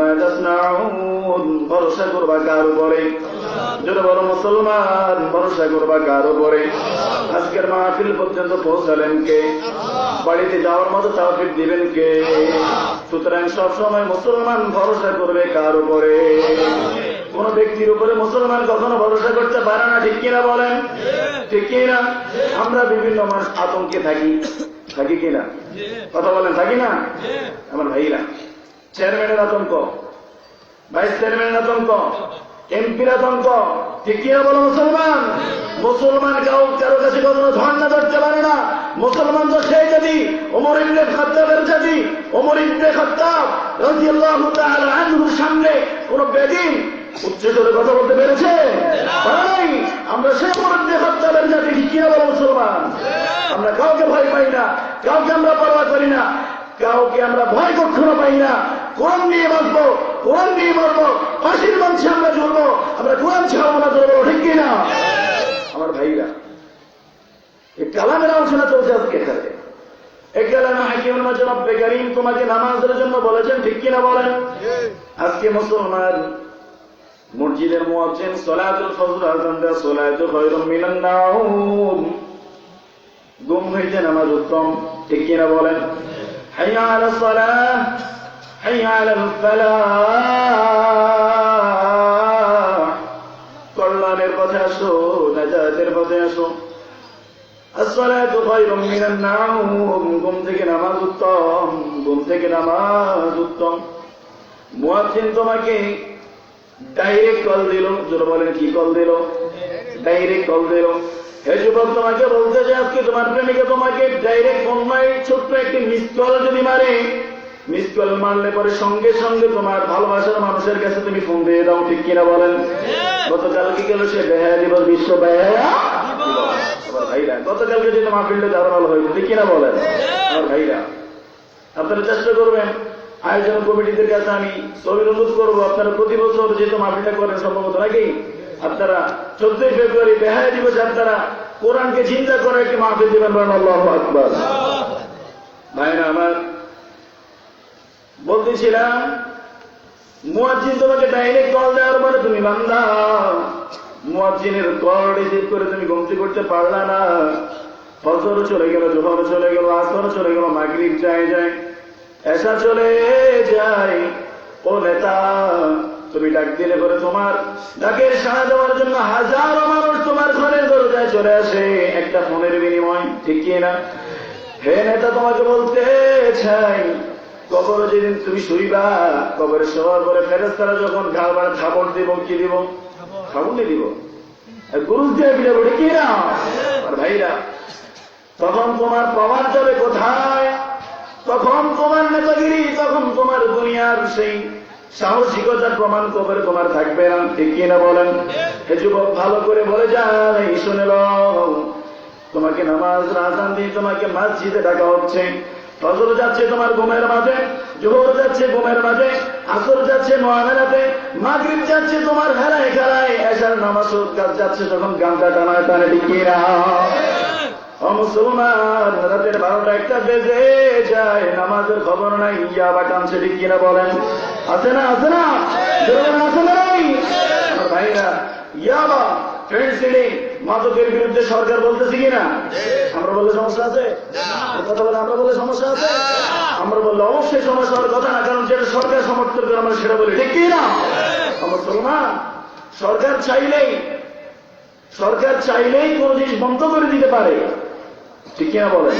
মা তাসনাউন, ভরসা করবা কার উপরে? যদি বলো মুসলমান, ভরসা করবা কার উপরে? আজকের মাহফিল পর্যন্ত পৌঁছালেন কে? বাড়িতে যাওয়ার মতো তাওফিক দিবেন কে? সুতরাং সবসময় মুসলমান ভরসা করবে কার উপরে? কোন ব্যক্তির উপরে মুসলমান কখনো ভরসা করতে পারে না, ঠিক কিনা বলেন? ঠিক কিনা? আমরা বিভিন্ন মানুষ আতঙ্কে থাকি, থাকি কিনা? কথা বলেন, থাকি না? আমার ভাইরা, চেয়ারম্যানের আতঙ্ক, ভাইস চেয়ারম্যানের আতঙ্ক, এমপির আতঙ্ক, ঠিক কিনা বলো? মুসলমান মুসলমান কারো কাছে কখনো ধর্ণা ধরতে পারে না। মুসলমান তো সেই জাতি, ওমর ইবনে খাত্তাবের জাতি। ওমর ইবনে খাত্তাব রাদিয়াল্লাহু তাআলা আনহুর সামনে কোন বেদিন উচ্চ স্বরে কথা বলতে পেরেছে? নাই। আমরা সেই ওমর ইবনে খাত্তাবের জাতি, ঠিক কিনা বলো? মুসলমান আমরা কাউকে ভয় পাই না, কাউকে আমরা পরোয়া করি না, কাউকে আমরা ভয় কখনো পাই না। কোরআন নিয়ে বাঁচবো, কোরআন নিয়ে মরবো, ফাঁসির মঞ্চে আমরা চলবো, আমরা কোরআন ছাড়বো না, চলবো, ঠিক কিনা? আমার ভাইরা, এই কালামের আলোচনা চলছে আজকে এখানে। এই কালামে হাকিমুল মাজিদ রব্বে কারীম তোমাকে নামাজের জন্য বলেছেন, ঠিক কিনা বলেন? আজকে মুসলমান মসজিদের মুয়াজ্জিন সালাতুল ফজর আযান দেয়, সালাতু খায়রুম মিনান নাওম, ঘুম হইতে নামাজ উত্তম, ঠিক কিনা বলেন? হাইয়া আলাস সালাহ, হাইয়া আলাল ফালাহ, কল্যাণের পথে আসো, নাজাতের পথে আসো। আসসালাতু খায়রুম মিনান নাওম, ঘুম থেকে নামাজ উত্তম, ঘুম থেকে নামাজ উত্তম। মুয়াজ্জিন তোমাকে ডাইরেক্ট কল দিল, যারা বলেন কি কল দিল? ডাইরেক্ট কল দিল। হে যুবক, তোমাকে বলতে যে আজকে তোমার প্রেমিকা তোমাকে ডাইরেক্ট ফোন মারে, ছোট্ট একটি মিস কল যদি মারে, মিস কল মারলে পরে সঙ্গে সঙ্গে তোমার ভালোবাসার মানুষের কাছে তুমি ফোন দিয়ে দাও, ঠিক কিনা বলেন? গতকাল কি গেল সে বেহায়া দিবস, বিশ্ব বেহায়া আমার ভাইরা। গতকালকে যেটা মাহফিলটা আরো ভালো হয়েছে, ঠিক কিনা বলেন? আমার ভাইরা, আপনারা চেষ্টা করবেন। আয়োজন কমিটিদের কাছে আমি অনুরোধ করবো, আপনারা প্রতি বছর যেহেতু মাহফিলটা করেন সম্ভবত নাকি, আপনারা 14 ফেব্রুয়ারি বেহায়া দিবসে আপনারা কোরআনকে চিন্তা করে একটি মাহফিল দিবেন। আল্লাহু আকবার। ভাইরা আমার, বলতেছিলাম মুয়াজ্জিন তোমাকে ডাইরেক্ট কল দেওয়ার পরে তুমি বান্দা, মুয়াজ্জিনের কল রিসিভ করে তুমি গমতি করতে পারলা না। ফজর চলে গেল, জোহর চলে গেল, আসর চলে গেল, মাগরিব যায়, এশা চলে যায়। ও নেতা, তুমি ডাক দিলে পরে তোমার ডাকের সাড়া দেওয়ার জন্য হাজারো মানুষ তোমার ঘরের দরজায় চলে আসে একটা ফোনের বিনিময়, ঠিক কি না? হে নেতা, তোমাকে বলতে চাই, কবরে যেদিন তুমি শুইবা, কবরে শোয়ার পরে ফেরেশতারা যখন ঘাড় থাপড় দিব, কি দিব? খাবুনি দিব, গুরুজ দিয়ে বিলে, ঠিক কি না? আর ভাইরা, তখন তোমার প্রমাণ যাবে কোথায়? তখন তোমার নেতাগিরি, তখন তোমার দুনিয়ার সেই সাহসিকতার প্রমাণ কবরে তোমার থাকবে না, ঠিক কিনা বলেন? হে যুবক, ভালো করে বলে যাই, শুনে নাও, তোমাকে নামাজ আযান দিয়ে তোমাকে মসজিদে ডাকা হচ্ছে। ফজর যাচ্ছে তোমার ঘুমের মাঝে, জোহর যাচ্ছে ঘুমের মাঝে, আসর যাচ্ছে মুআমালাতে, মাগরিব যাচ্ছে তোমার হেলায় খেলায়, এশার নামাজ যাচ্ছে তখন গামটা টানায় টানে, ঠিক কিনা? ও মুসলমান, রাতের 12টা 1টা বেজে যায়, নামাজের খবর নাই, ইয়াবা টানছে, ঠিক কিনা বলেন? আছে না? আছে না? আছে না? আমার ভাইরা, ইয়াবা, ফেন্সিডিং, মাদকের বিরুদ্ধে সরকার বলতেছে কিনা? আমরা বললে সমস্যা আছে? কথা বলে আমরা বললে সমস্যা আছে? আমরা বললে অবশ্যই সমস্যা হওয়ার কথা না, কারণ যেটা সরকার সমর্থন করে আমরা সেটা বলি, ঠিক কিনা? মুসলমান, সরকার চাইলেই কোন জিনিস বন্ধ করে দিতে পারে, ঠিক কিনা বলেন?